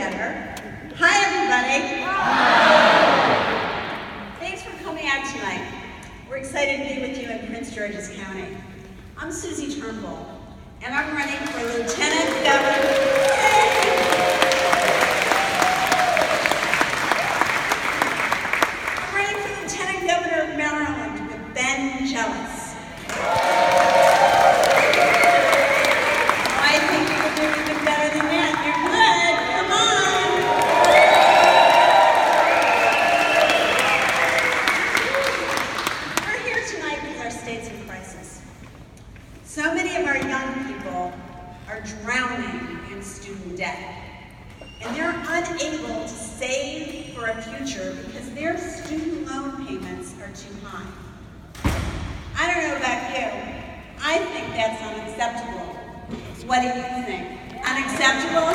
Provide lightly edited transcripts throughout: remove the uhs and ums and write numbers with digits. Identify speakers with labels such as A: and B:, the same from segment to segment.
A: better. Hi, everybody. Hi. Thanks for coming out tonight. We're excited to be with you in Prince George's County. I'm Susie Turnbull, and I'm running for Lieutenant Governor. I'm running for Lieutenant Governor of Maryland with Ben Jealous. I think you can do even better than that. You're good. Come on. We're here tonight because our state's in crisis. So many of our young people are drowning in student debt, and they're unable to save for a future because their student loan payments are too high. I don't know about you. I think that's unacceptable. What do you think? Unacceptable?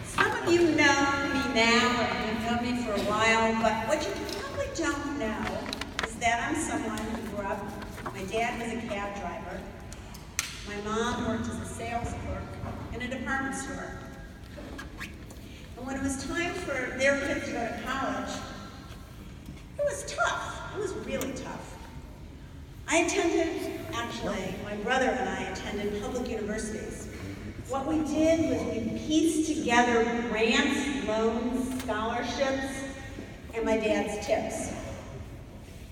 A: Some of you know me now, or you've known me for a while, but what you probably don't know is that I'm someone who grew up, my dad was a cab driver, my mom worked as a sales clerk in a department store. And when it was time for their kids to go to college, it was tough. It was really tough. My brother and I attended public universities. What we did was we pieced together grants, loans, scholarships, and my dad's tips.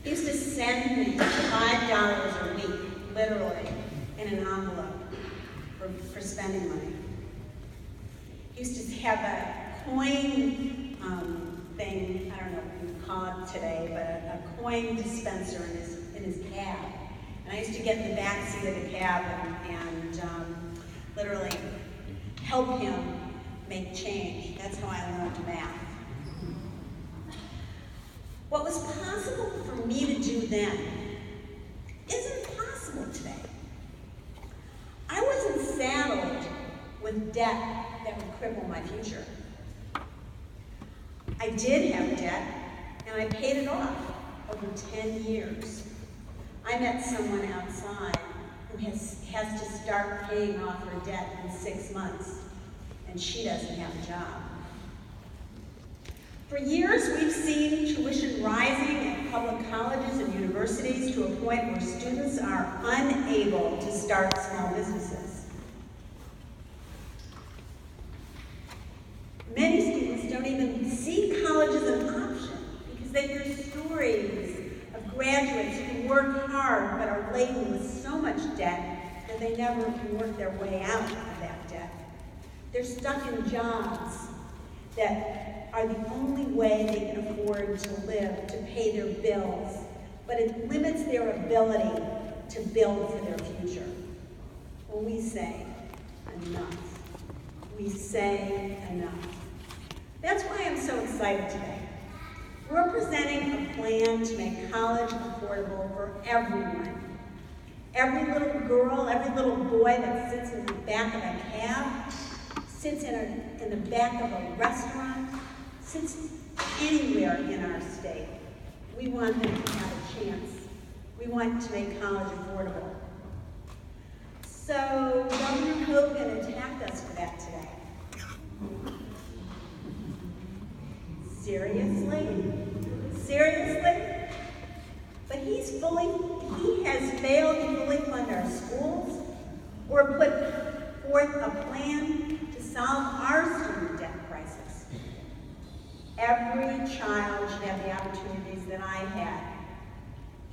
A: He used to send me $5 a week, literally, in an envelope for spending money. He used to have a coin thing, I don't know what you call it today, but a coin dispenser in his cab. And I used to get in the back seat of the cab and literally help him make change. That's how I learned math. What was possible for me to do then isn't possible today. I wasn't saddled with debt that would cripple my future. I did have debt, and I paid it off over 10 years. I met someone outside who has to start paying off her debt in 6 months, and she doesn't have a job. For years, we've seen tuition rising at public colleges and universities to a point where students are unable to start small businesses. Many students don't even see college as an option because they hear stories of graduates who work hard but are laden with so much debt that they never can work their way out of that debt. They're stuck in jobs that are the only way they can afford to live, to pay their bills, but it limits their ability to build for their future. Well, we say enough. We say enough. That's why I'm so excited today. We're presenting a plan to make college affordable for everyone. Every little girl, every little boy that sits in the back of a cab, sits in the back of a restaurant, sits anywhere in our state. We want them to have a chance. We want to make college affordable. So Governor Hogan attacked us for that today. Seriously? Seriously? But he has failed to fully fund our schools or put forth a plan to solve our student debt crisis. Every child should have the opportunities that I had,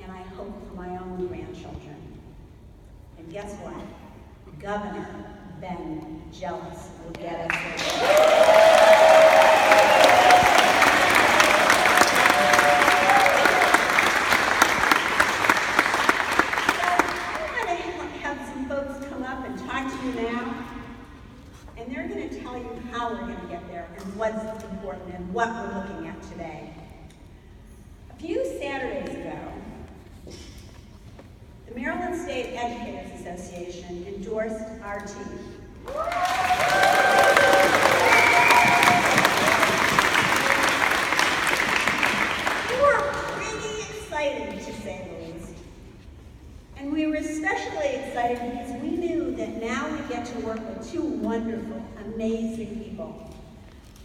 A: and I hope for my own grandchildren. And guess what? Governor Ben Jealous will get us there. How we're going to get there and what's important and what we're looking at today. A few Saturdays ago, the Maryland State Educators Association endorsed our team. We were pretty excited, to say the least. And we were especially excited because we knew that that now we get to work with two wonderful, amazing people.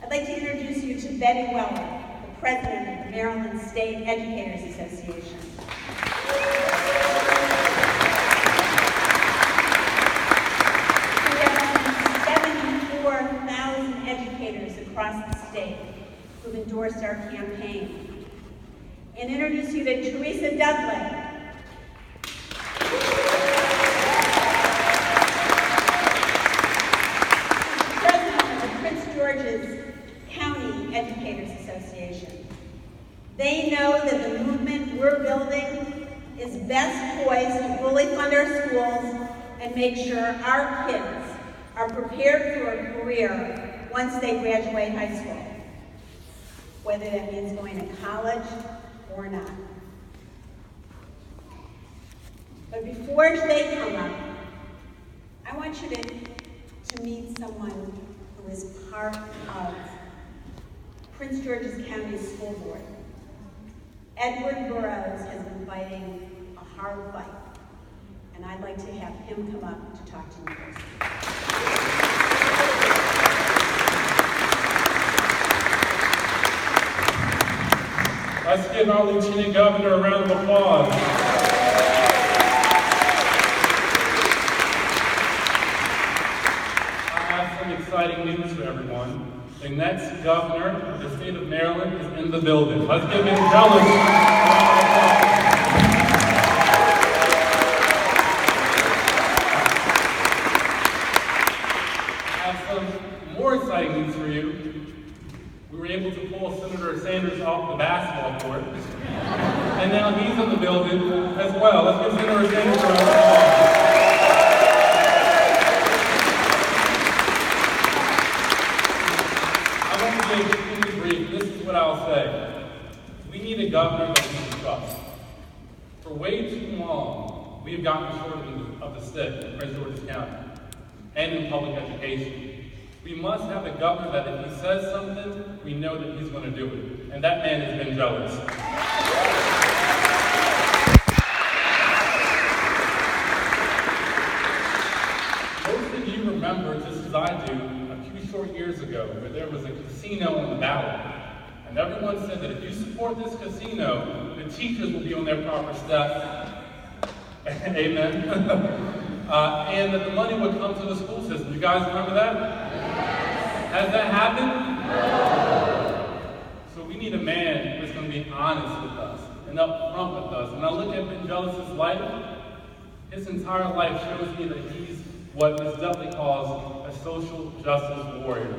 A: I'd like to introduce you to Betty Weller, the president of the Maryland State Educators Association. We have 74,000 educators across the state who've endorsed our campaign. And introduce you to Teresa Dudley, County Educators Association. They know that the movement we're building is best poised to fully fund our schools and make sure our kids are prepared for a career once they graduate high school, whether that means going to college or not. But before they come up, I want you to meet someone who is part of Prince George's County School Board. Edward Burrows has been fighting a hard fight, and I'd like to have him come up to talk to you first.
B: Let's give our Lieutenant Governor a round of applause. Exciting news for everyone. The next governor of the state of Maryland is in the building. Let's give him jealous. I have some more exciting news for you. We were able to pull Senator Sanders off the basketball court, and now he's in the building as well. Let's give Senator Sanders a round of applause. Extremely brief. This is what I'll say. We need a governor that we can trust. For way too long, we have gotten short of the stick in Prince George's County and in public education. We must have a governor that if he says something, we know that he's going to do it. And that man has been jealous. Most of you remember, just as I do, short years ago, where there was a casino on the ballot. And everyone said that if you support this casino, the teachers will be on their proper steps. Amen. And that the money would come to the school system. You guys remember that? Yes. Has that happened? No. So we need a man who's going to be honest with us and upfront with us. When I look at Ben Jealous's life, his entire life shows me that he's what Ms. Dudley calls a social justice warrior.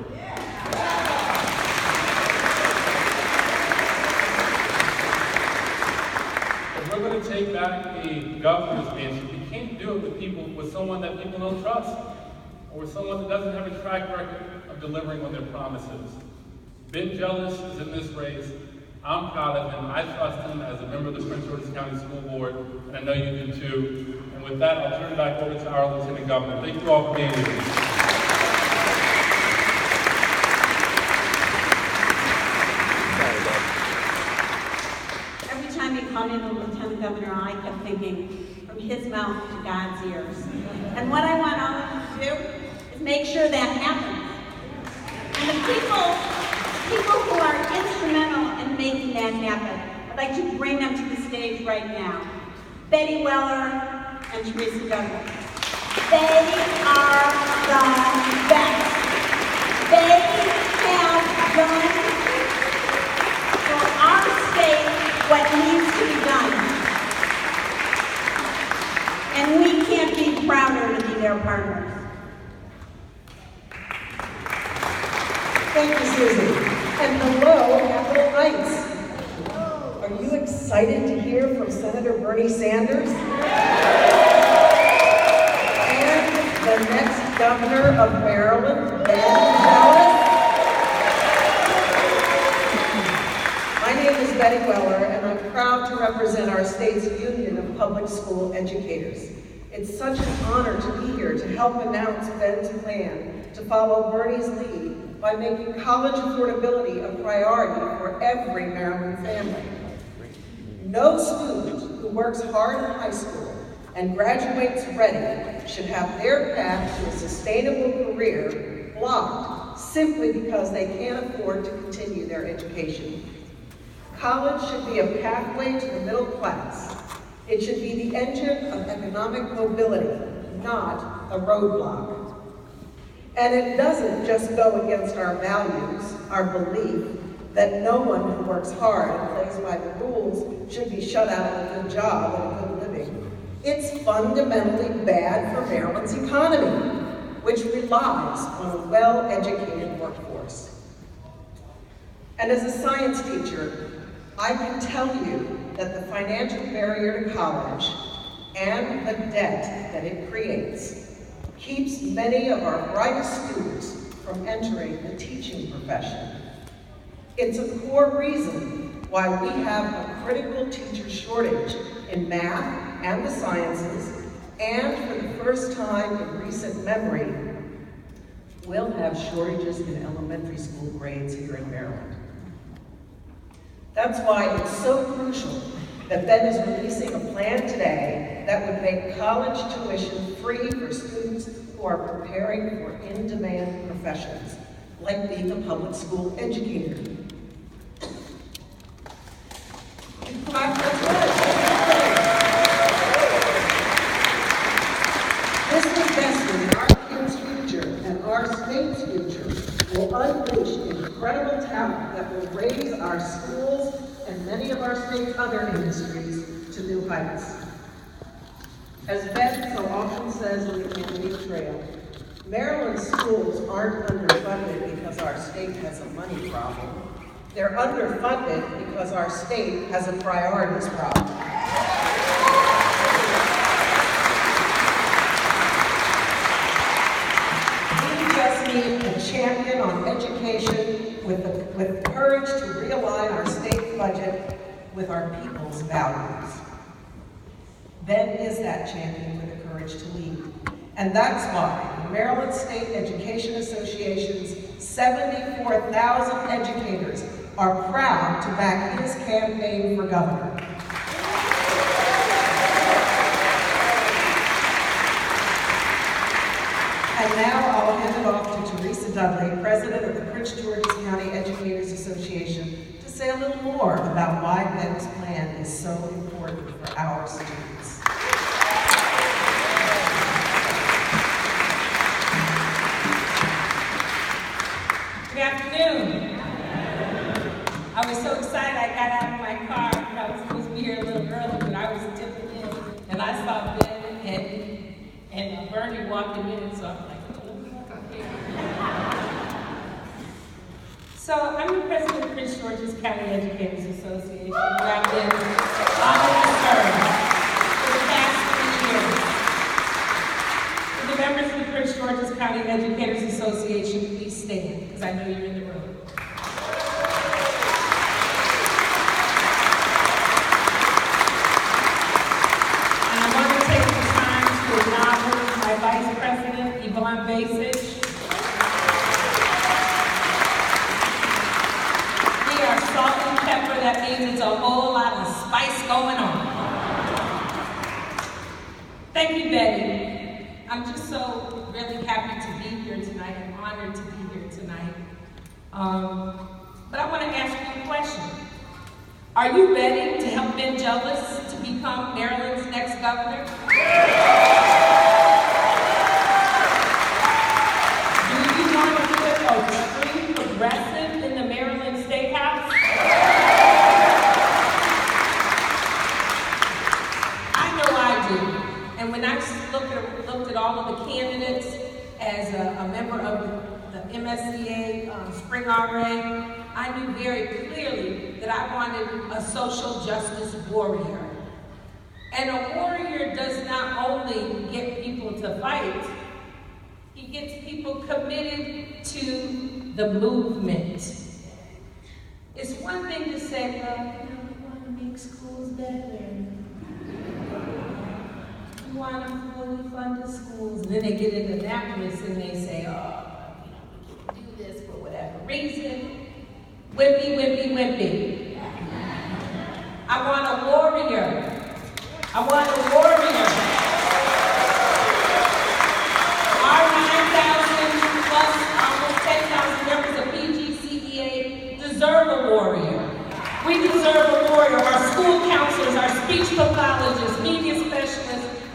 B: If we're going to take back the governor's mansion, we can't do it with someone that people don't trust, or with someone that doesn't have a track record of delivering on their promises. Ben Jealous is in this race. I'm proud of him. I trust him as a member of the Prince George's County School Board, and I know you do too. And with that, I'll turn it back over to our Lieutenant Governor. Thank you all for being here.
A: Every time you call me the Lieutenant Governor, I kept thinking, from his mouth to God's ears. And what I want all of you to do is make sure that happens. And the people who are instrumental in making that happen, I'd like to bring them to the stage right now. Betty Weller and Teresa Dudley. They are the best. They have done for our state what needs to be done. And we can't be prouder to be their partners.
C: Thank you, Susan. And hello, Capitol Heights. Are you excited to hear from Senator Bernie Sanders? And the next governor of Maryland, Ben Jealous? My name is Betty Weller, and I'm proud to represent our state's Union of Public School Educators. It's such an honor to be here to help announce Ben's plan to follow Bernie's lead by making college affordability a priority for every Maryland family. No student who works hard in high school and graduates ready should have their path to a sustainable career blocked simply because they can't afford to continue their education. College should be a pathway to the middle class. It should be the engine of economic mobility, not a roadblock. And it doesn't just go against our values, our belief that no one who works hard and plays by the rules should be shut out of a good job and a good living. It's fundamentally bad for Maryland's economy, which relies on a well-educated workforce. And as a science teacher, I can tell you that the financial barrier to college and the debt that it creates keeps many of our brightest students from entering the teaching profession. It's a core reason why we have a critical teacher shortage in math and the sciences, and for the first time in recent memory, we'll have shortages in elementary school grades here in Maryland. That's why it's so crucial that Ben is releasing a plan today that would make college tuition free for students who are preparing for in-demand professions, like being a public school educator. This investment in our kids' future and our state's future will unleash incredible talent that will raise our schools and many of our state's other industries to new heights. As Ben so often says on the campaign trail, Maryland's schools aren't underfunded because our state has a money problem. They're underfunded because our state has a priorities problem. We just need a champion on education with the courage to realign our state budget with our people's values. Ben is that champion with the courage to lead. And that's why the Maryland State Education Association's 74,000 educators are proud to back his campaign for governor. And now I'll hand it off to Teresa Dudley, President of the Prince George's County Educators Association, to say a little more about why Ben's plan is so important for our students.
D: Good afternoon. I was so excited I got out of my car. I was supposed to be here a little early, but I was dipping in, and I saw Ben and Bernie walking in, so I'm like, oh, okay. So I'm the president of Prince George's County Educators Association, where I've been honored to serve for the past 3 years. For the members of the Prince George's County Educators Association, please stand, because I know you're in the room. And I want to take the time to acknowledge my Vice President, Yvonne Basich. We are salt and pepper, that means it's a whole lot of spice going on. Thank you, Betty. I'm just so really happy to be here tonight. I'm honored to be here tonight. But I want to ask you a question. Are you ready to help Ben Jealous to become Maryland's next governor? Do you want to put a true progressive in the Maryland State House? I know I do. And when I looked at all of the candidates as a member of the MSCA Spring RA, I knew very clearly that I wanted a social justice warrior. And a warrior does not only get people to fight, he gets people committed to the movement. It's one thing to say, well, we want to make schools better. We want to fully fund the schools. And then they get into Annapolis and they say, oh, we can't do this for whatever reason. Wimpy, wimpy, wimpy. I want a warrior. I want a warrior.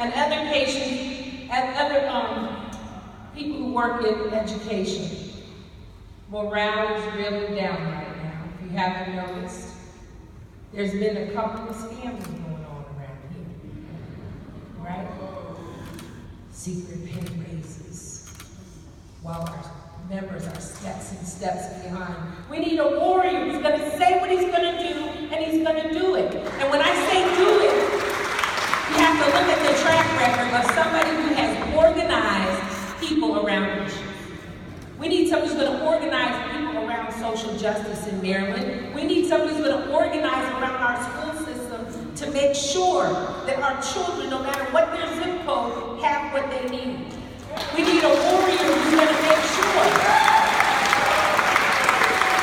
D: and other people who work in education. Morale is really down right now, if you haven't noticed. There's been a couple of scandals going on around here, right? Secret pay raises, while our members are steps and steps behind. We need a warrior who's going to say what he's going to do, and he's going to do it. And when I say do it, you have to look at the track record of somebody who has organized people around issues. We need somebody who's going to organize people around social justice in Maryland. We need somebody who's going to organize around our school system to make sure that our children, no matter what their zip code, have what they need. We need a warrior who's going to make sure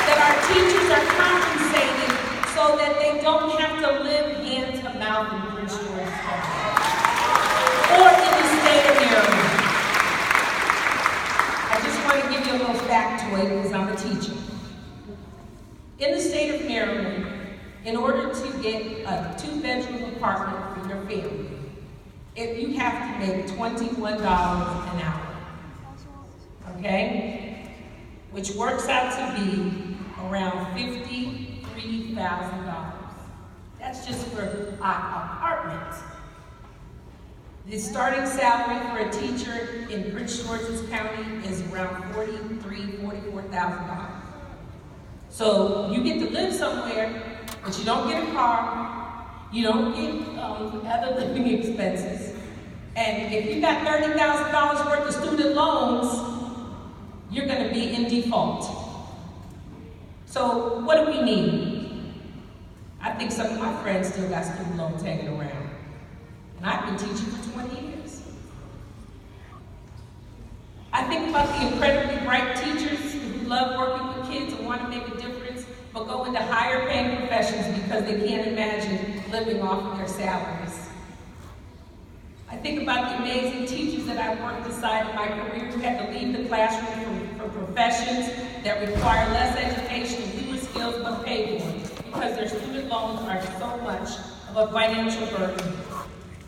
D: that our teachers are compensated so that they don't have to live hand to mouth in Prince George's County or in the state of Maryland. I just want to give you a little factoid because I'm a teacher. In the state of Maryland, in order to get a 2-bedroom apartment for your family, you have to make $21 an hour, okay? Which works out to be around $53,000. That's just for an apartment. The starting salary for a teacher in Prince George's County is around $44,000. So you get to live somewhere, but you don't get a car, you don't get other living expenses. And if you got $30,000 worth of student loans, you're going to be in default. So what do we need? I think some of my friends still got student loans hanging around. And I've been teaching for 20 years. I think about the incredibly bright teachers who love working with kids and want to make a difference, but go into higher paying professions because they can't imagine living off of their salaries. I think about the amazing teachers that I've worked beside in my career who had to leave the classroom for professions that require less education and fewer skills but pay more because their student loans are so much of a financial burden.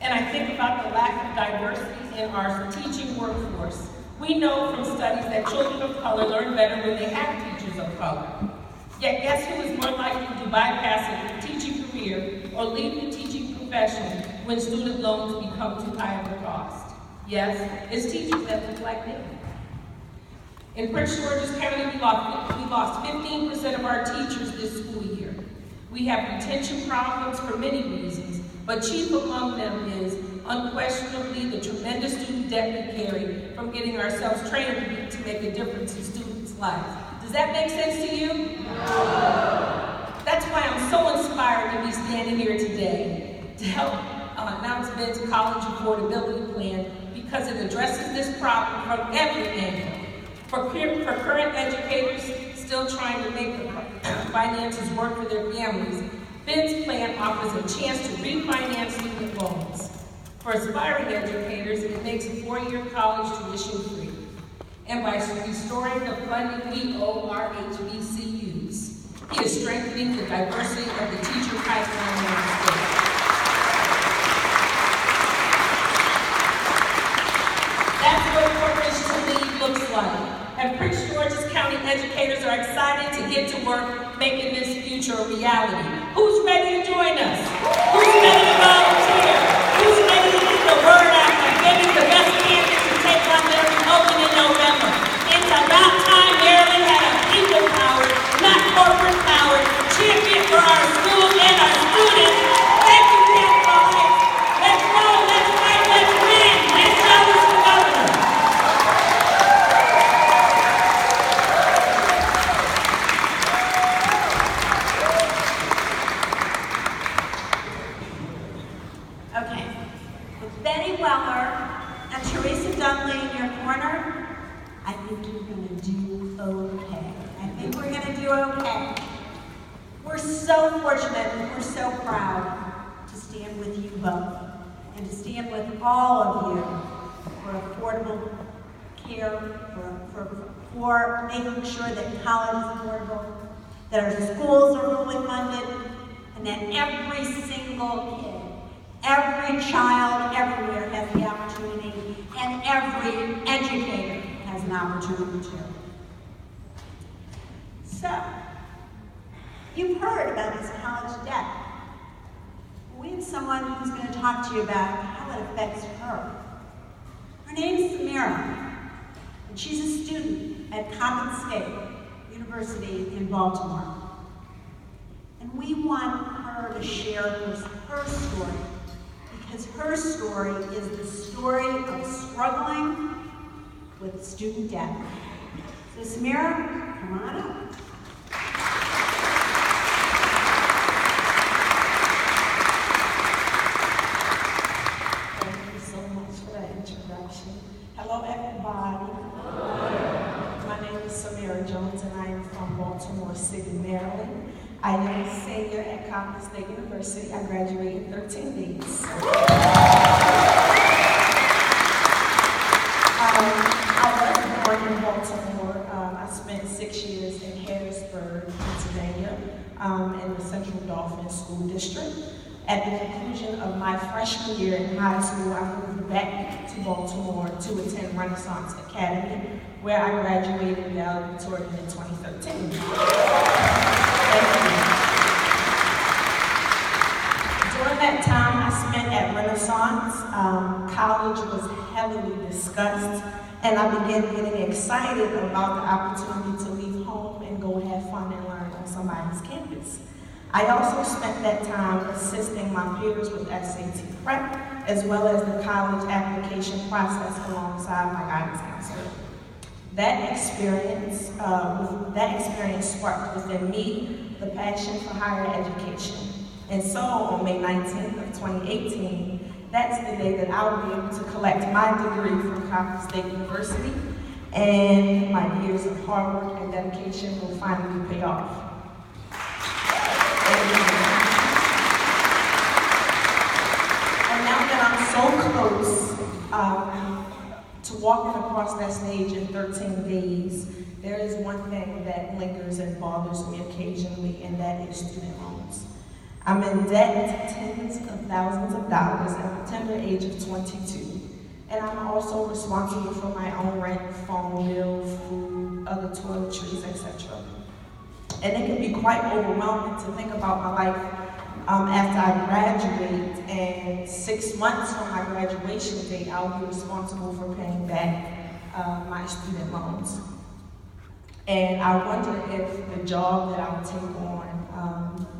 D: And I think about the lack of diversity in our teaching workforce. We know from studies that children of color learn better when they have teachers of color. Yet guess who is more likely to bypass a teaching career or leave the teaching profession when student loans become too high of a cost? Yes, it's teachers that look like me. In Prince George's County, we lost 15% of our teachers this school year. We have retention problems for many reasons, but chief among them is unquestionably the tremendous student debt we carry from getting ourselves trained to make a difference in students' lives. Does that make sense to you? No. That's why I'm so inspired to be standing here today to help announce Ben's college affordability plan because it addresses this problem from every angle. For current educators still trying to make the finances work for their families, Ben's plan offers a chance to refinance student loans. For aspiring educators, it makes a 4-year college tuition free. And by restoring the funding we owe our HBCUs, he is strengthening the diversity of the teacher pipeline in our state. That's what Courage to Lead looks like. And Prince George's County educators are excited to get to work making this future a reality. Who's ready to join us? Who's ready to volunteer? Who's ready to get the word out by getting the best candidates to take on Larry Hogan in November? It's about time Maryland had a people-powered, not corporate-powered, champion for our schools and our students. Thank you, Pat Collins. Let's go, let's fight, let's win. Let's go, Mr. Governor.
A: Okay, with Betty Weller and Teresa Dunley in your corner, I think you're going to do okay. I think we're going to do okay. We're so fortunate and we're so proud to stand with you both and to stand with all of you for affordable care, for making sure that college is affordable, that our schools are fully funded, and that every single kid Every child everywhere has the opportunity, and every educator has an opportunity to. So, you've heard about this college debt. We have someone who's going to talk to you about how it affects her. Her name is Samira, and she's a student at Coppin State University in Baltimore. And we want her to share her story, because her story is the story of struggling with student debt. So Samira, come on up.
D: Thank you so much for that introduction. Hello, everybody. My name is Samira Jones, and I am from Baltimore City, Maryland. I am a senior at Coppin State University. I graduated in 13 days. I was born in Baltimore. I spent 6 years in Harrisburg, Pennsylvania, in the Central Dauphin School District. At the conclusion of my freshman year in high school, I moved back to Baltimore to attend Renaissance Academy, where I graduated valedictorian in 2013. During that time I spent at Renaissance, college was heavily discussed, and I began getting excited about the opportunity to leave home and go have fun and learn on somebody's campus. I also spent that time assisting my peers with SAT prep, as well as the college application process alongside my guidance counselor. That experience sparked within me the passion for higher education. And so on May 19th of 2018, that's the day that I'll be able to collect my degree from Coppin State University, and my years of hard work and dedication will finally pay off. And now that I'm so close to walking across that stage in 13 days, there is one thing that lingers and bothers me occasionally, and that is student loans. I'm in debt tens of thousands of dollars at the tender age of 22. And I'm also responsible for my own rent, phone bill, food, other toiletries, etc. And it can be quite overwhelming to think about my life after I graduate, and 6 months from my graduation date, I'll be responsible for paying back my student loans. And I wonder if the job that I'll take on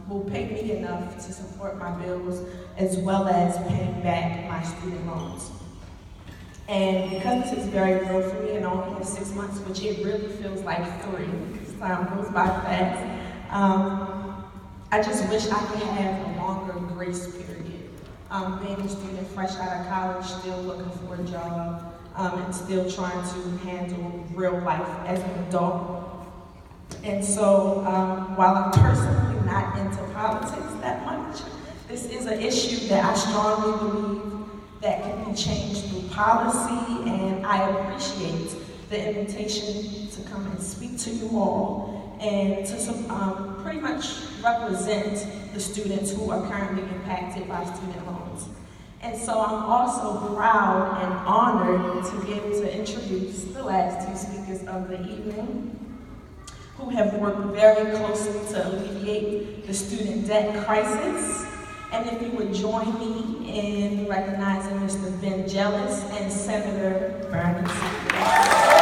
D: will pay me enough to support my bills, as well as paying back my student loans. And because this is very real for me, and I only have 6 months, which it really feels like 3, because time goes by fast, I just wish I could have a longer grace period. Being a student fresh out of college, still looking for a job, and still trying to handle real life as an adult. And so, while I'm personally not into politics that much, this is an issue that I strongly believe that can be changed through policy, and I appreciate the invitation to come and speak to you all and to pretty much represent the students who are currently impacted by student loans. And so I'm also proud and honored to be able to introduce the last 2 speakers of the evening, who have worked very closely to alleviate the student debt crisis. And if you would join me in recognizing Mr. Ben Jealous and Senator Bernie Sanders.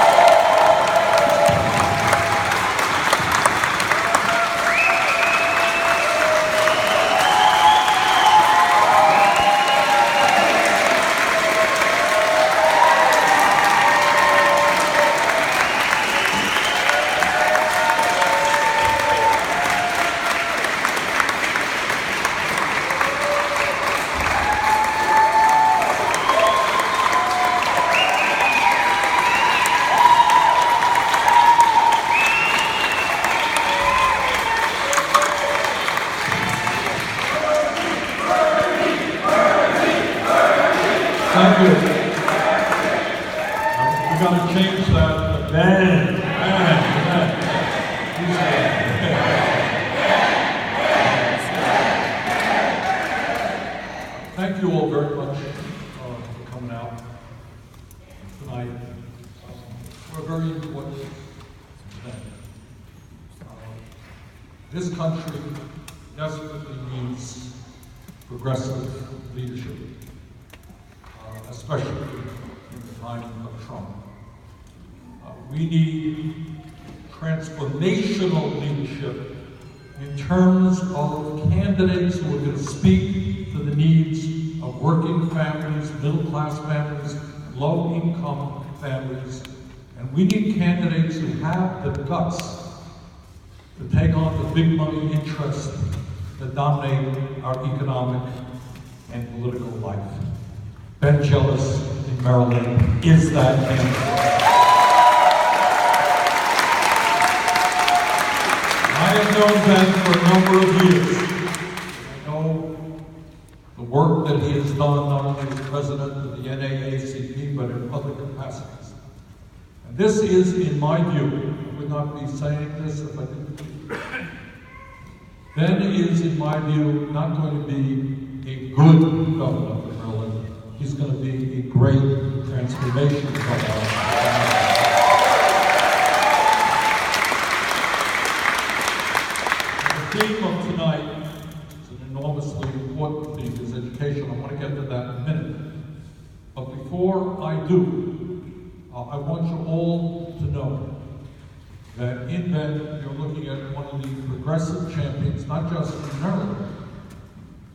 E: Thank you. We're going to change that. Man. Thank Thank you all very much for coming out tonight. We're very important today. This country desperately needs progressive leadership, especially in the time of Trump. We need transformational leadership in terms of candidates who are going to speak to the needs of working families, middle-class families, low-income families. And we need candidates who have the guts to take on the big money interests that dominate our economic and political life. Ben Jealous in Maryland is that candidate. I have known Ben for a number of years. I know the work that he has done, not only as president of the NAACP, but in other capacities. And this is, in my view, I would not be saying this if I didn't believe it. Ben is, in my view, not going to be a good governor of Maryland. He's going to be a great transformation governor. The theme of tonight is an enormously important theme, is education. I want to get to that in a minute. But before I do, I want you all to know that in Ben, you're looking at one of the progressive champions, not just in Maryland,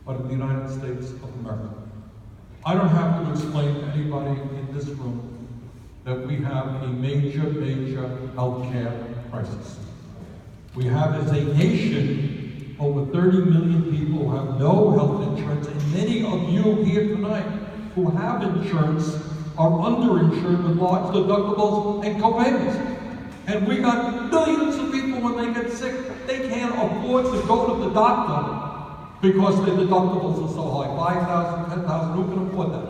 E: but in the United States of America. I don't have to explain to anybody in this room that we have a major healthcare crisis. We have, as a nation, over 30 million people who have no health insurance, and many of you here tonight who have insurance are underinsured with large deductibles and co-payments. And we got millions of people when they get sick, they can't afford to go to the doctor because their deductibles are so high, $5,000, $10,000, who can afford that?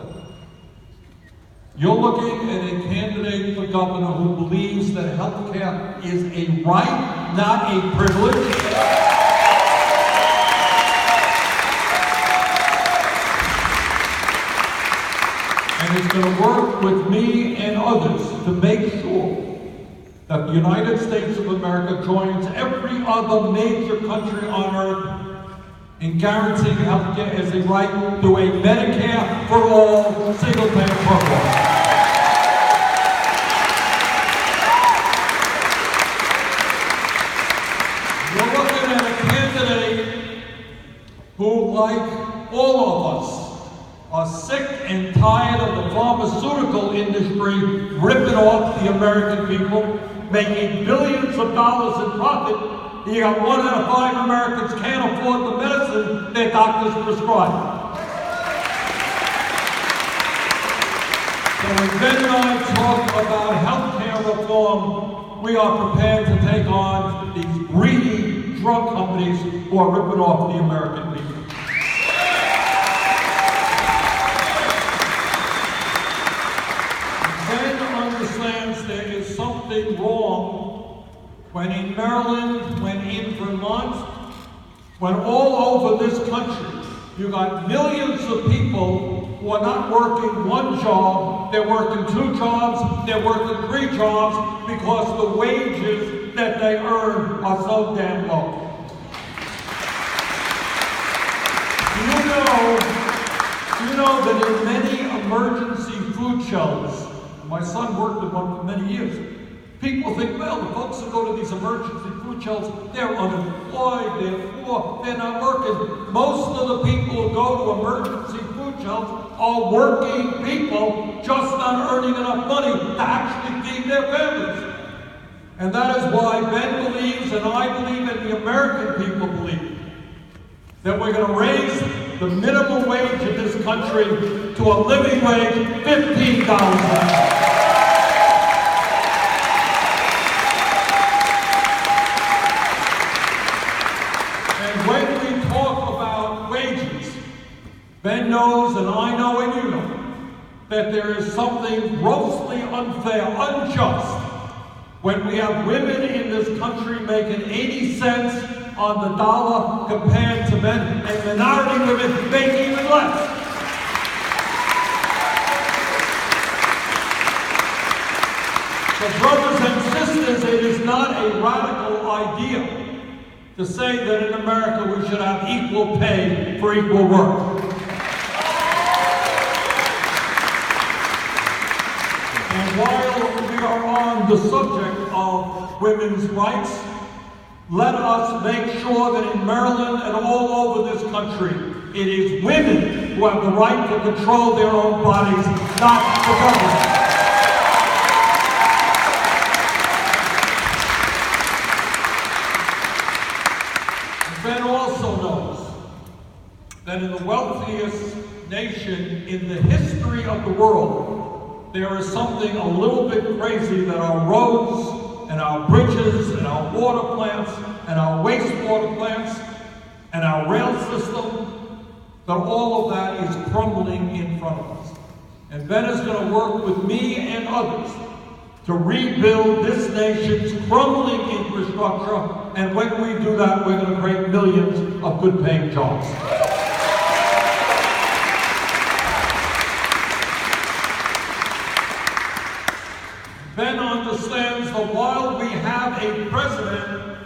E: You're looking at a candidate for governor who believes that health care is a right, not a privilege. And is going to work with me and others to make sure that the United States of America joins every other major country on earth in guaranteeing health care as a right through a Medicare for all single-payer program. We're looking at a candidate who, like all of us, are sick and tired of the pharmaceutical industry ripping off the American people, making billions of dollars in profit. You got 1 out of 5 Americans can't afford the medicine their doctors prescribe. So when Ben and I talk about health care reform, we are prepared to take on these greedy drug companies who are ripping off the American people. Ben understands there is something wrong when in Maryland, when in Vermont, when all over this country, you got millions of people who are not working one job, they're working 2 jobs, they're working 3 jobs because the wages that they earn are so damn low. You know that in many emergency food shelters, my son worked at one for many years, people think, well, the folks who go to these emergency food shelters, they're unemployed, they're poor, they're not working. Most of the people who go to emergency food shelters are working people just not earning enough money to actually feed their families. And that is why Ben believes, and I believe, and the American people believe, that we're going to raise the minimum wage in this country to a living wage, $15 an hour. And when we talk about wages, Ben knows, and I know, and you know, that there is something grossly unfair, unjust, when we have women in this country making 80 cents on the dollar compared to men, and minority women make even less. So brothers and sisters, it is not a radical idea to say that in America we should have equal pay for equal work. And while we are on the subject of women's rights, let us make sure that in Maryland and all over this country, it is women who have the right to control their own bodies, not the government. Ben also knows that in the wealthiest nation in the history of the world, there is something a little bit crazy that our roads and our bridges and our water plants and our wastewater plants and our rail system, that all of that is crumbling in front of us. And Ben is going to work with me and others to rebuild this nation's crumbling infrastructure, and when we do that, we're going to create millions of good-paying jobs. Ben understands that while we have a president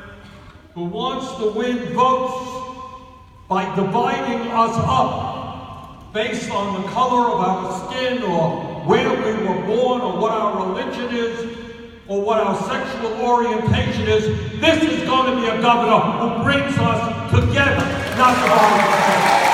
E: who wants to win votes by dividing us up based on the color of our skin or where we were born or what our religion is or what our sexual orientation is, this is going to be a governor who brings us together, not dividing us up.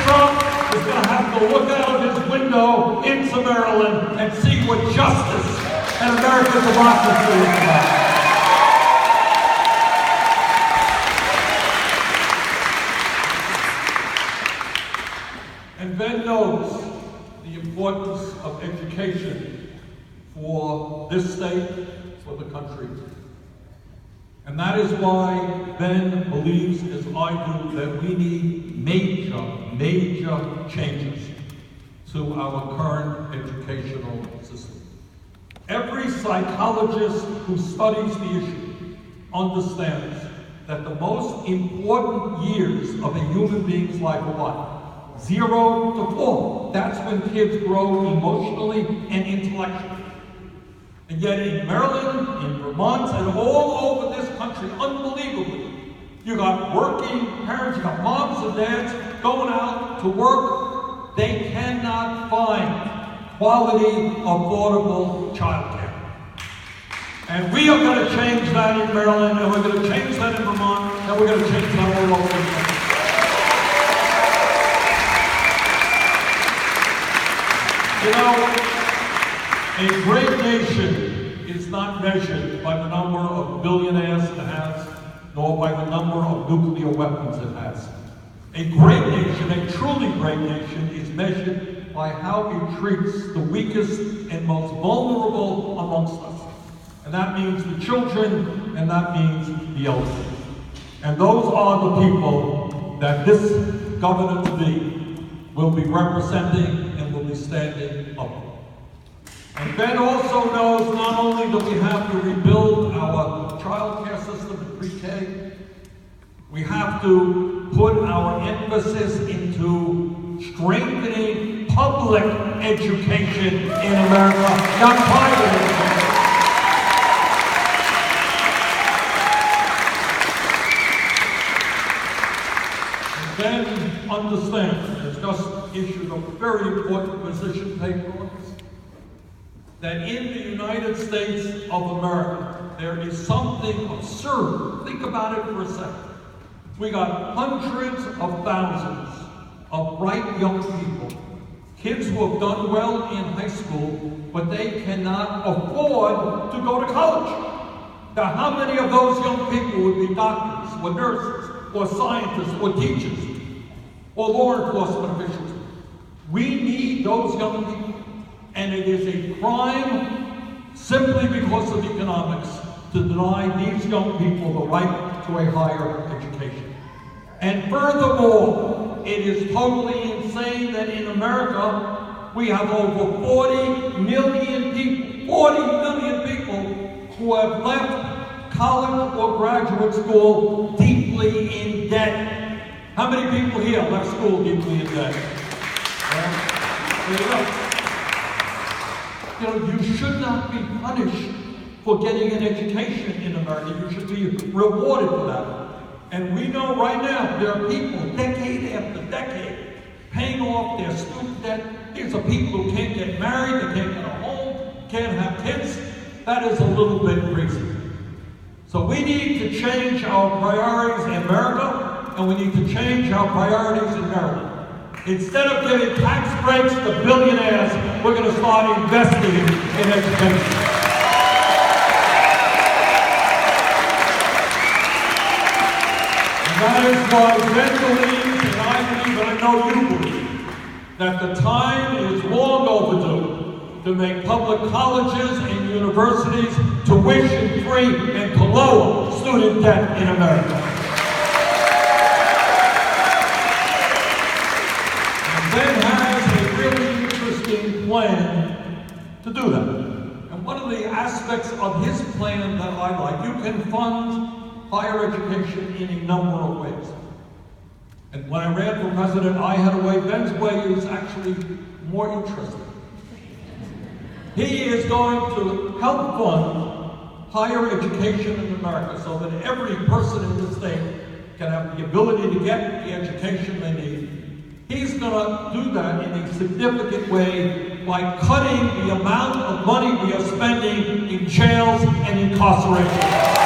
E: Trump is going to have to look out of his window into Maryland and see what justice and American democracy is about. And Ben knows the importance of education for this state, for the country. And that is why Ben believes, as I do, that we need major changes to our current educational system. Every psychologist who studies the issue understands that the most important years of a human being's life are what? 0 to 4. That's when kids grow emotionally and intellectually. And yet in Maryland, in Vermont, and all over this country, unbelievably, you got working parents, you got moms and dads going out to work. They cannot find quality, affordable childcare. And we are going to change that in Maryland, and we're going to change that in Vermont, and we're going to change that all over the country. You know, a great nation is not measured by the number of billionaires it has, nor by the number of nuclear weapons it has. A great nation, a truly great nation, is measured by how it treats the weakest and most vulnerable amongst us. And that means the children, and that means the elderly. And those are the people that this governor-to-be will be representing and will be standing up for. And Ben also knows not only do we have to rebuild our child care system in pre-K, we have to put our emphasis into strengthening public education in America, not private education. And Ben understands, and has just issued a very important position paper on this, that in the United States of America, there is something absurd. Think about it for a second. We got hundreds of thousands of bright young people, kids who have done well in high school, but they cannot afford to go to college. Now, how many of those young people would be doctors, or nurses, or scientists, or teachers, or law enforcement officials? We need those young people. And it is a crime, simply because of economics, to deny these young people the right to a higher education. And furthermore, it is totally insane that in America, we have over 40 million people who have left college or graduate school deeply in debt. How many people here left school deeply in debt? Well, there you go. You should not be punished for getting an education in America. You should be rewarded for that. And we know right now there are people, decade after decade, paying off their student debt. These are people who can't get married, they can't get a home, can't have kids. That is a little bit crazy. So we need to change our priorities in America, and we need to change our priorities in Maryland. Instead of giving tax breaks to billionaires, we're going to start investing in education. And that is why Ben believes, and I believe, and I know you believe, that the time is long overdue to make public colleges and universities tuition-free and to lower student debt in America. And Ben has a really interesting plan to do that. And one of the aspects of his plan that I like, you can fund higher education in a number of ways. And when I ran for president, I had a way. Ben's way is actually more interesting. He is going to help fund higher education in America so that every person in the state can have the ability to get the education they need. He's going to do that in a significant way by cutting the amount of money we are spending in jails and incarceration.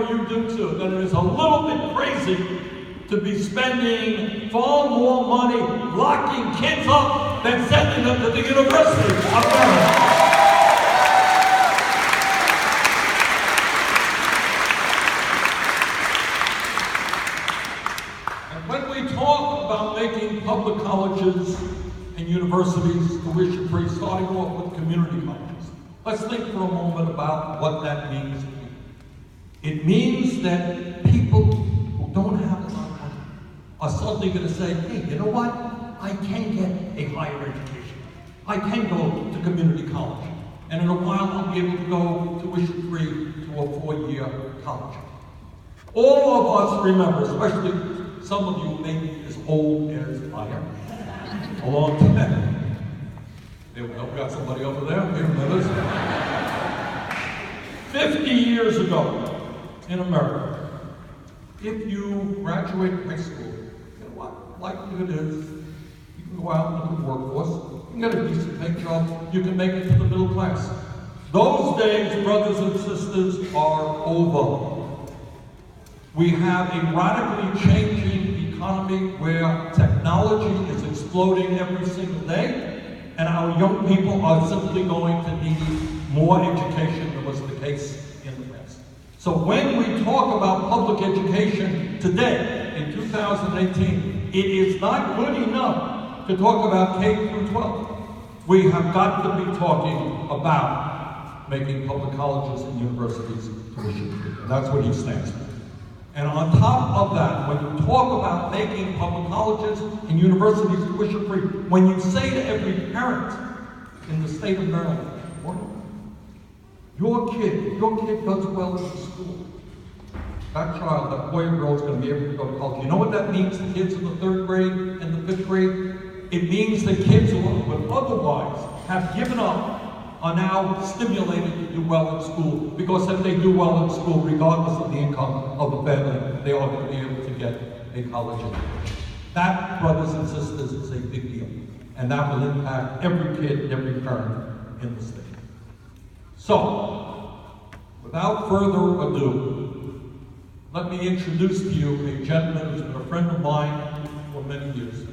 E: You do too, that it is a little bit crazy to be spending far more money locking kids up than sending them to the University of Maryland. And when we talk about making public colleges and universities tuition-free, starting off with community colleges, let's think for a moment about what that means. It means that people who don't have a lot of money are suddenly going to say, hey, you know what? I can get a higher education. I can go to community college. And in a while, I'll be able to go tuition-free to a 4-year college. All of us remember, especially some of you may be as old as I am, a long time. There we go, we got somebody over there, here with us. 50 years ago, in America, if you graduate high school, you know what likelihood is you can go out into the workforce, you can get a decent paid job, you can make it to the middle class. Those days, brothers and sisters, are over. We have a radically changing economy where technology is exploding every single day, and our young people are simply going to need more education than was the case in the past. So when we talk about public education today, in 2018, it is not good enough to talk about K through 12. We have got to be talking about making public colleges and universities tuition-free. And that's what he stands for. And on top of that, when you talk about making public colleges and universities tuition-free, when you say to every parent in the state of Maryland, your kid does well in school. That child, that boy or girl is going to be able to go to college. You know what that means to kids in the 3rd grade and the 5th grade? It means that kids who would otherwise have given up are now stimulated to do well in school, because if they do well in school, regardless of the income of the family, they are going to be able to get a college education. That, brothers and sisters, is a big deal. And that will impact every kid and every parent in the state. So, without further ado, let me introduce to you a gentleman who's been a friend of mine for many years,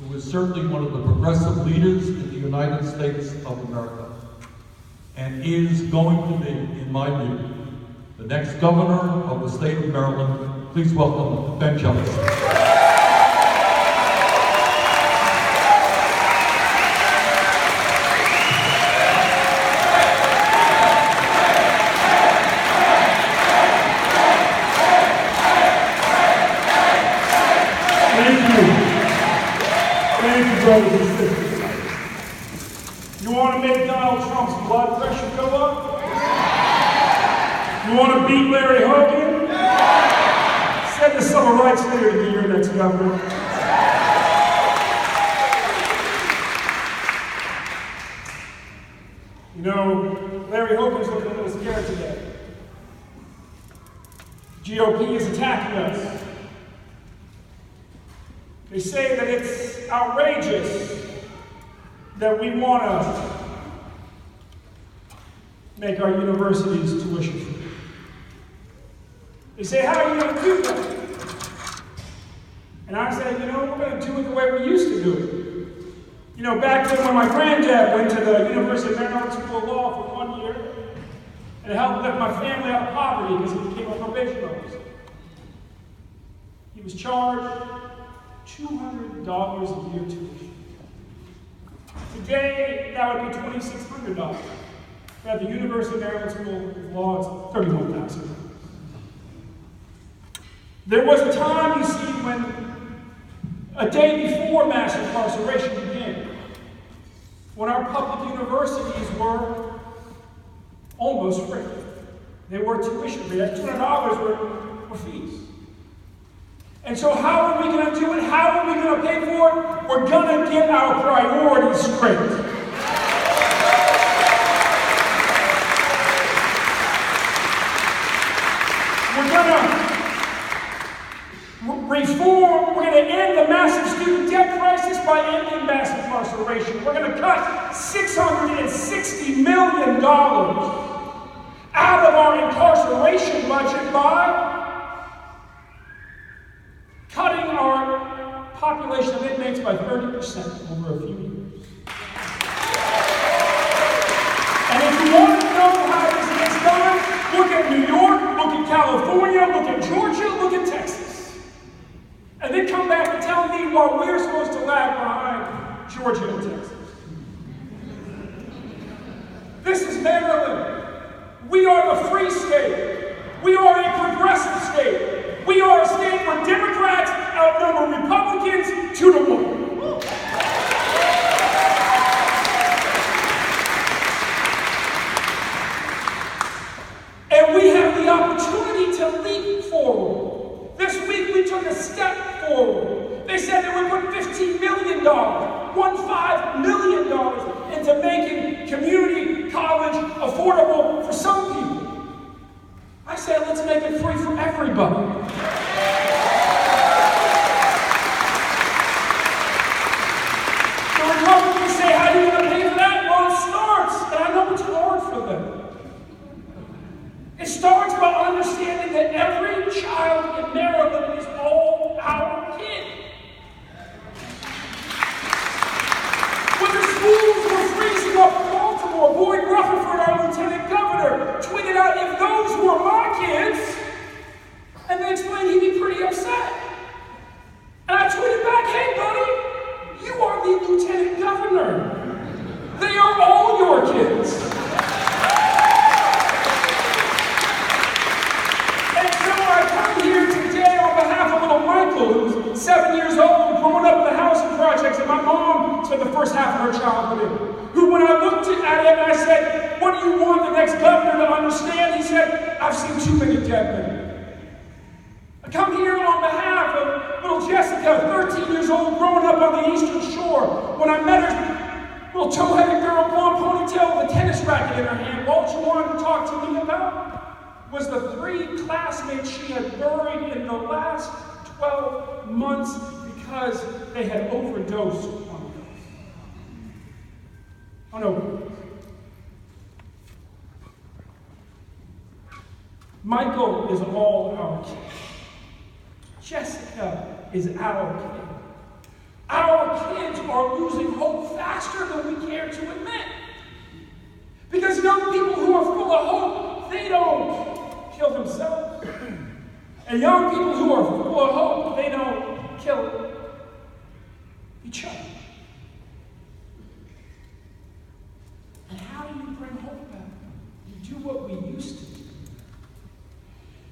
E: who is certainly one of the progressive leaders in the United States of America, and is going to be, in my view, the next governor of the state of Maryland. Please welcome Ben Jellison.
F: Thank you. Thank you, brothers and sisters. You want to make Donald Trump's blood pressure go up? You want to beat Larry Hogan? Send the civil rights leader to be your next governor. You know, Larry Hogan's looking a little scared today. GOP is attacking us. They say that it's outrageous that we want to make our universities tuition free. They say, how are you going to do that? And I say, you know, we're going to do it the way we used to do it. You know, back then when my granddad went to the University of Maryland School of Law for 1 year, and it helped lift my family out of poverty because he became a probation officer. He was charged $200 a year tuition. Today, that would be $2,600. At the University of Maryland School of Law, it's $31,000. There was a time, you see, when a day before mass incarceration began, when our public universities were almost free. They were tuition free. That $200 were fees. And so how are we going to do it? How are we going to pay for it? We're going to get our priorities straight. We're going to reform. We're going to end the massive student debt crisis by ending mass incarceration. We're going to cut $660 million out of our incarceration budget by cutting our population of inmates by 30% over a few years. And if you want to know how this gets done, look at New York, look at California, look at Georgia, look at Texas. And then come back and tell me why we're supposed to lag behind Georgia and Texas. This is Maryland. We are the free state. We are a progressive state. We are a state where Democrats outnumber Republicans 2-1. And we have the opportunity to leap forward. This week we took a step forward. They said they would put $15 million, $15 million into making community college affordable for some people. I said, let's make it free for everybody. The Republicans say, how are you going to pay for that? Well, it starts, and I know it's hard for them. It starts by understanding that every child in Maryland is all our kid. When the schools were freezing up in Baltimore, Boyd Rutherford, our lieutenant governor, tweeted out, if those were my kids, and they explained he'd be pretty upset. And I tweeted back, hey buddy, you are the lieutenant governor. They are all your kids. And so I come here today on behalf of little Michael, who's 7 years old, growing up in the housing projects, and my mom spent the first half of her childhood in. Who, when I looked at him and I said, what do you want the next governor to understand? He said, I've seen too many dead men. I come here on behalf of little Jessica, 13 years old, growing up on the Eastern Shore. When I met her, little tow-headed girl, blonde ponytail with a tennis racket in her hand, all she wanted to talk to me about was the 3 classmates she had buried in the last 12 months because they had overdosed on drugs. Oh no. Michael is all our kid. Jessica is our kid. Our kids are losing hope faster than we care to admit. Because young people who are full of hope, they don't kill themselves. And young people who are full of hope, they don't kill each other. And how do you bring hope back? You do what we used to do.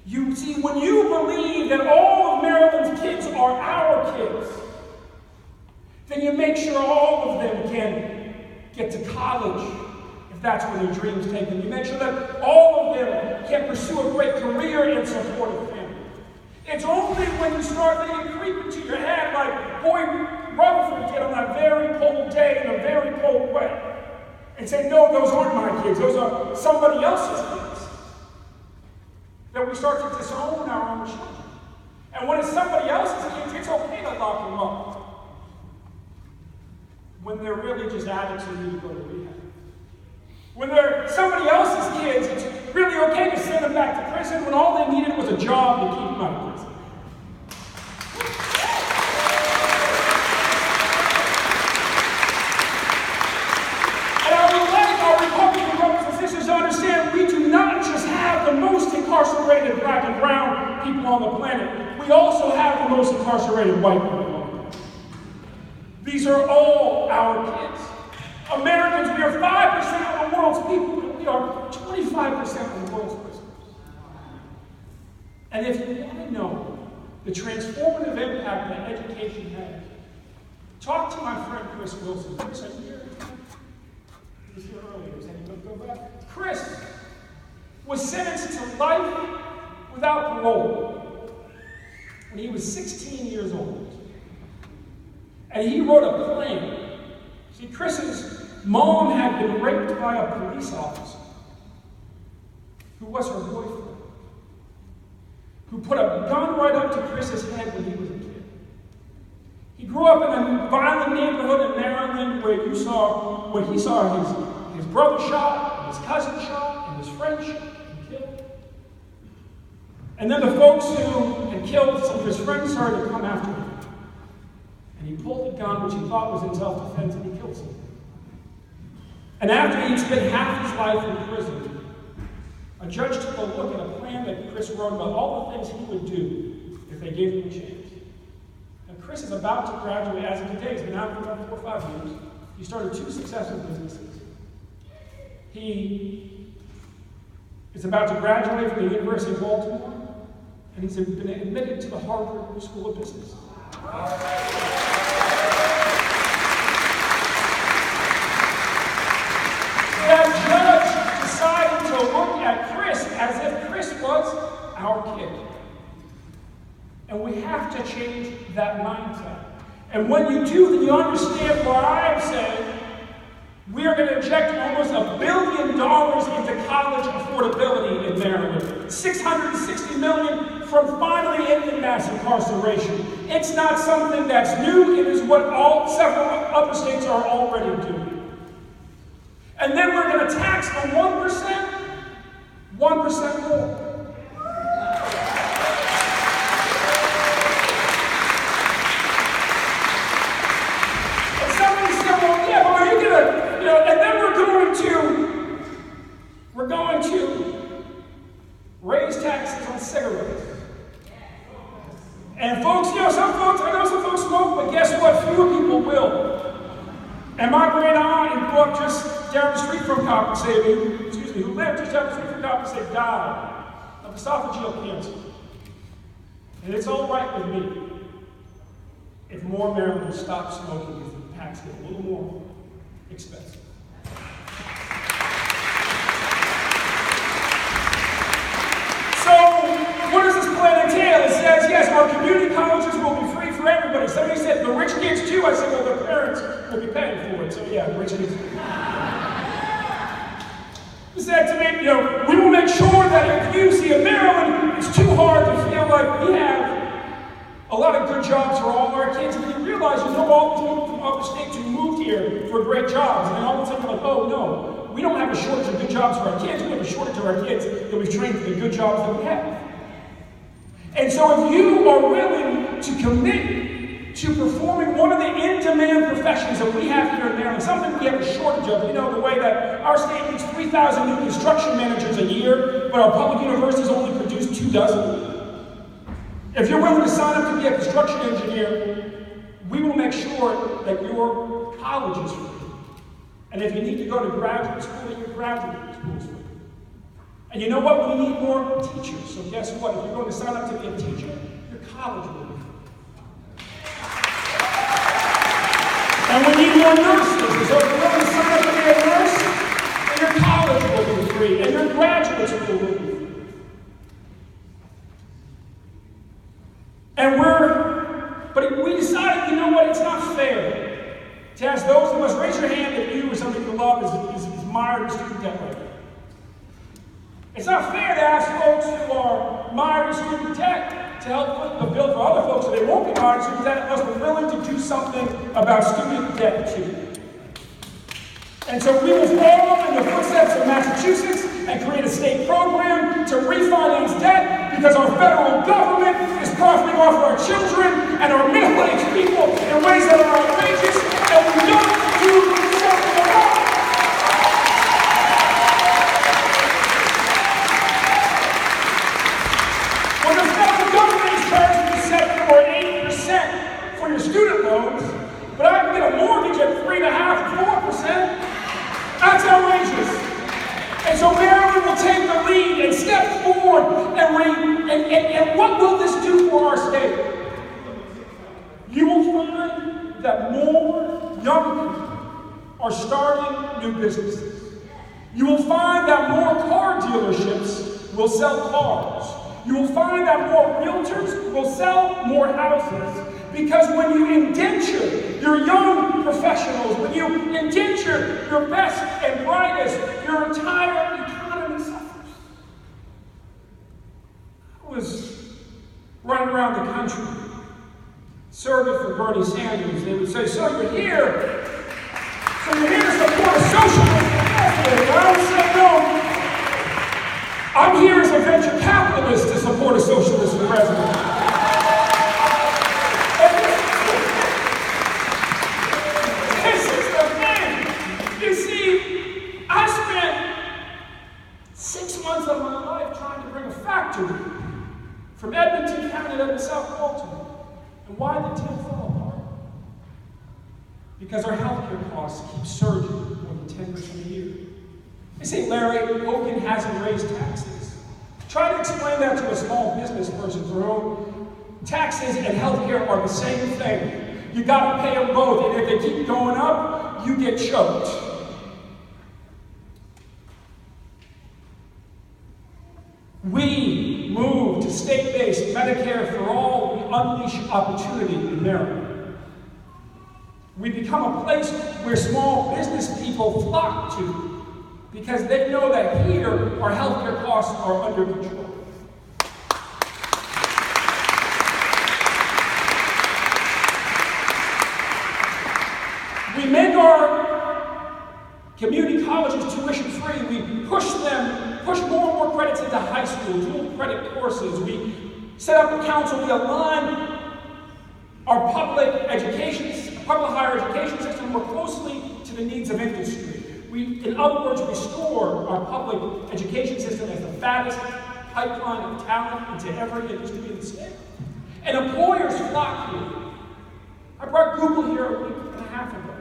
F: You see, when you believe that all of Maryland's kids are our kids, then then you make sure all of them can get to college, if that's where their dreams take them. You make sure that all of them can pursue a great career and support a family. It's only when you start letting it creep into your head, like Boy Rutherford did on that very cold day in a very cold way, and say, no, those aren't my kids, those are somebody else's kids, that we start to disown our own children. And when it's somebody else's kids, it's okay to lock them up, when they're really just addicts who need to go to rehab. When they're somebody else's kids, it's really okay to send them back to prison when all they needed was a job to keep them out of prison. And I would like our Republican brothers and sisters to understand we do not just have the most incarcerated black and brown people on the planet. We also have the most incarcerated white people on the planet. These are all our kids. Americans, we are 5% of the world's people, and we are 25% of the world's prisoners. And if you want to know the transformative impact that education has, talk to my friend Chris Wilson. Chris, are you here? He was here earlier. Is anyone go back? Chris was sentenced to life without parole when he was 16 years old. And he wrote a plan. See, Chris's mom had been raped by a police officer who was her boyfriend, who put a gun right up to Chris's head when he was a kid. He grew up in a violent neighborhood in Maryland where he saw his brother shot, and his cousin shot, and his friend shot and killed. And then the folks who had killed some of his friends started to come after him. And he pulled a gun, which he thought was in self-defense, and he killed someone. And after he'd spent half his life in prison, a judge took a look at a plan that Chris wrote about all the things he would do if they gave him a chance. And Chris is about to graduate as of today. He's been out for about 4 or 5 years. He started 2 successful businesses. He is about to graduate from the University of Baltimore, and he's been admitted to the Harvard School of Business. That judge decided to look at Chris as if Chris was our kid. And we have to change that mindset. And when you do, then you understand why I'm saying we are going to inject almost $1 billion into college affordability in Maryland. $660 million from finally ending mass incarceration. It's not something that's new. It is what several other states are already doing. And then we're going to tax the 1% more. And somebody said, well, yeah, but are you going to, and then we're going to raise taxes on cigarettes. And folks, I know some folks smoke, but guess what? Fewer people will. And my great aunt who grew up just down the street from who lived just down the street from Copper died of esophageal cancer. And it's all right with me if more Marylanders stop smoking because the tax gets a little more expensive. So, what does this plan entail? It says, yes, our community colleges will be free for everybody. Somebody said, the rich kids too. I said, well, their parents will be paying for it. So, yeah, the rich kids. He said to me, we will make sure that if you see in Maryland, it's too hard to feel like we have a lot of good jobs for all of our kids. And you realize, all the people from other states who moved here for great jobs. And then all of a sudden, you're like, oh, no, we don't have a shortage of good jobs for our kids. We have a shortage of our kids that we've trained for the good jobs that we have. And so if you are willing to commit to performing one of the in-demand professions that we have here in Maryland, something we have a shortage of, the way that our state needs 3,000 new construction managers a year, but our public universities only produce 24. If you're willing to sign up to be a construction engineer, we will make sure that your college is free. And if you need to go to graduate school, then your graduate school is free. And you know what? We need more teachers. So guess what? If you're going to sign up to be a teacher, your college will be free. And we need more nurses. And so if you're willing to sign up to be a nurse, then your college will be free, and your graduate school will be free. But we decided, you know what, it's not fair to ask those of us, raise your hand if you or somebody you love is mired in student debt right now. It's not fair to ask folks who are mired in student debt to help foot the bill for other folks so they won't be mired in student debt unless we're willing to do something about student debt too. And so we will follow in the footsteps of Massachusetts and create a state program to refinance debt because our federal government is profiting off of our children and our middle-aged people in ways that are outrageous, and we don't do something about it. When the federal government is charging you 7 or 8% for your student loans, but I can get a mortgage at 3.5% or 4%, that's outrageous. And so Maryland will take the lead and step forward and what will this do for our state? You will find that more young people are starting new businesses. You will find that more car dealerships will sell cars. You will find that more realtors will sell more houses. Because when you indenture your young professionals, when you indenture your best and brightest, your entire economy suffers. I was running around the country, serving for Bernie Sanders. They would say, so you're here to support a socialist president. I would say, no, I'm here as a venture capitalist to support a socialist president. Of my life trying to bring a factory from Edmonton, Canada to South Baltimore. And why the deal fell apart? Because our healthcare costs keep surging more than 10% a year. They say, Larry, Hogan hasn't raised taxes. Try to explain that to a small business person for whom taxes and healthcare are the same thing. You gotta pay them both, and if they keep going up, you get choked. We move to state-based Medicare for all. We unleash opportunity in Maryland. We become a place where small business people flock to because they know that here our healthcare costs are under control. We make our community colleges tuition-free. We push more and more credits into high school, dual credit courses. We set up a council. We align our public higher education system more closely to the needs of industry. In other words, restore our public education system as the fattest pipeline of talent into every industry in the state. And employers flock here. I brought Google here a week and a half ago.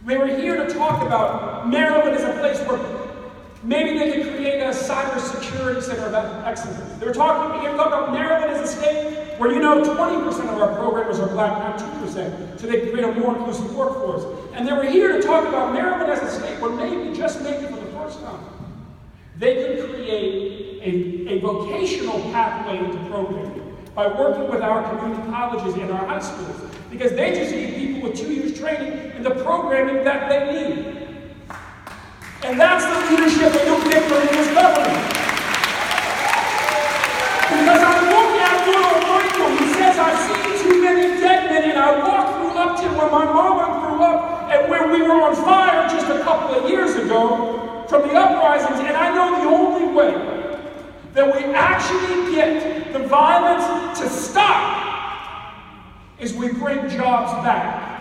F: We were here to talk about Maryland as a place where maybe they could create a cybersecurity center of excellence. They were talking about Maryland as a state where 20% of our programmers are black, not 2%, so they could create a more inclusive workforce. And they were here to talk about Maryland as a state where maybe, just maybe for the first time, they could create a vocational pathway into programming by working with our community colleges and our high schools, because they just need people with 2 years training in the programming that they need. And that's the leadership that you'll get from this government. Because I look at little Michael, he says, I've seen too many dead men, and I walked through Upton where my mama grew up and where we were on fire just a couple of years ago from the uprisings, and I know the only way that we actually get the violence to stop is we bring jobs back.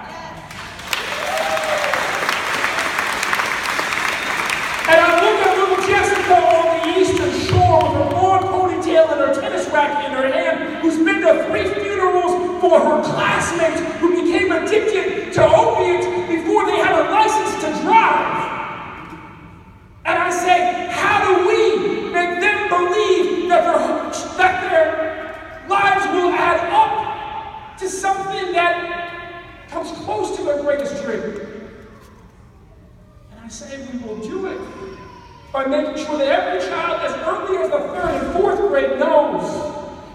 F: And I look at little Jessica on the eastern shore with her long ponytail and her tennis racket in her hand, who's been to 3 funerals for her classmates who became addicted to opiates before they had a license to drive. And I say, how do we make them believe that their lives will add up to something that comes close to their greatest dream? say we will do it by making sure that every child, as early as the 3rd and 4th grade, knows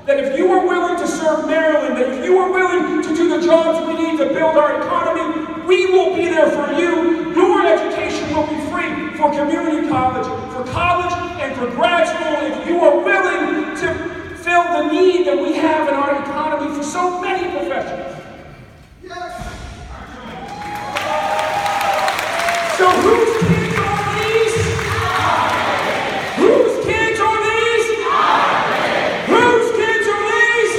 F: that if you are willing to serve Maryland, that if you are willing to do the jobs we need to build our economy, we will be there for you. Your education will be free for community college, for college, and for grad school if you are willing to fill the need that we have in our economy for so many professions. So whose kids are these? Whose kids are these? Whose kids are these?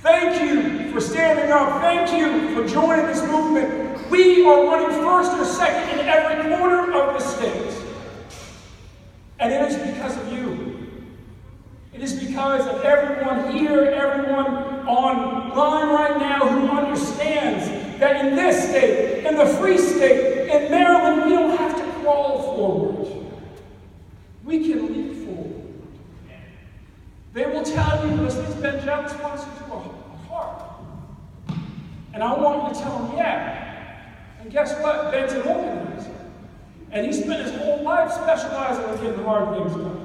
F: Thank you for standing up. Thank you for joining this movement. We are running first or second in every corner of the state. And it is because of you. It is because of everyone here, everyone online right now who understands that in this state, in the free state, in Maryland, we don't have to crawl forward. We can leap forward. They will tell you those things Ben Jealous wants to do are hard. And I want you to tell them, yeah. And guess what? Ben's an organizer. And he spent his whole life specializing in getting hard things done.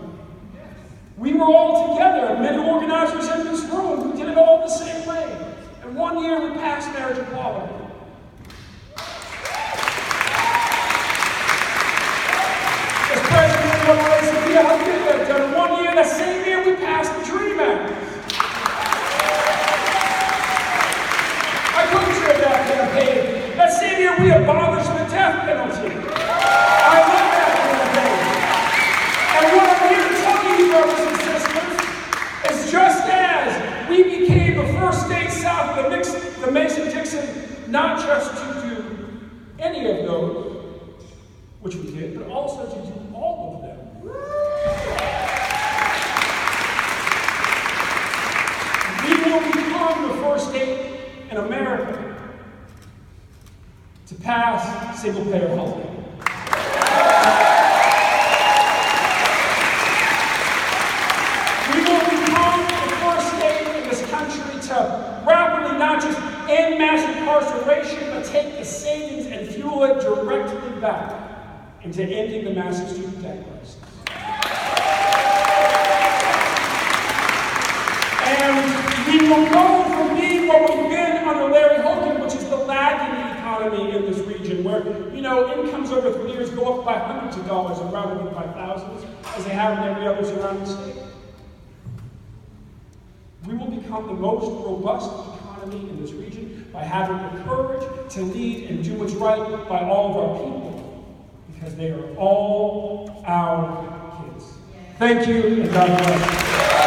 F: We were all together, many organizers in this room who did it all the same way. And one year we passed marriage equality. As president of the NAACP, I did that done. One year, that same year, we passed the DREAM Act. I couldn't share that campaign. That same year, we abolished the death penalty. I love that campaign. And what I'm here to tell you, brothers and sisters, is just as we became the first state south of the Mason-Dixon, not just to do any of those, which we did, but also to do all of them. We will become the first state in America to pass single-payer health care. We will become the first state in this country to rapidly not just end mass incarceration, but take the savings and fuel it directly back into ending the massive student debt crisis. And we will go from being what we've been under Larry Hogan, which is the lagging economy in this region, where, incomes over 3 years go up by hundreds of dollars rather than by thousands, as they have in every other surrounding state. We will become the most robust economy in this region by having the courage to lead and do what's right by all of our people, because they are all our kids. Thank you, and God bless.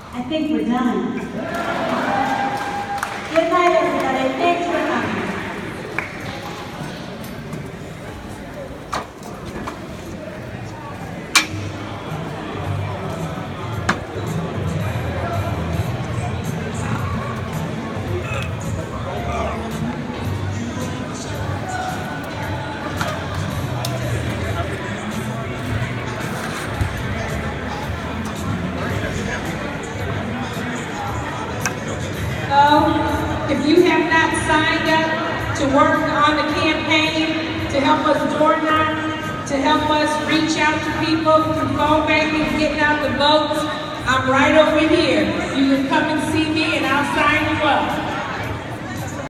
A: I think we're done. Good night, everybody. Thanks for coming.
D: If you have not signed up to work on the campaign, to help us door knock, to help us reach out to people through phone banking, getting out the votes, I'm right over here. You can come and see me and I'll sign you up.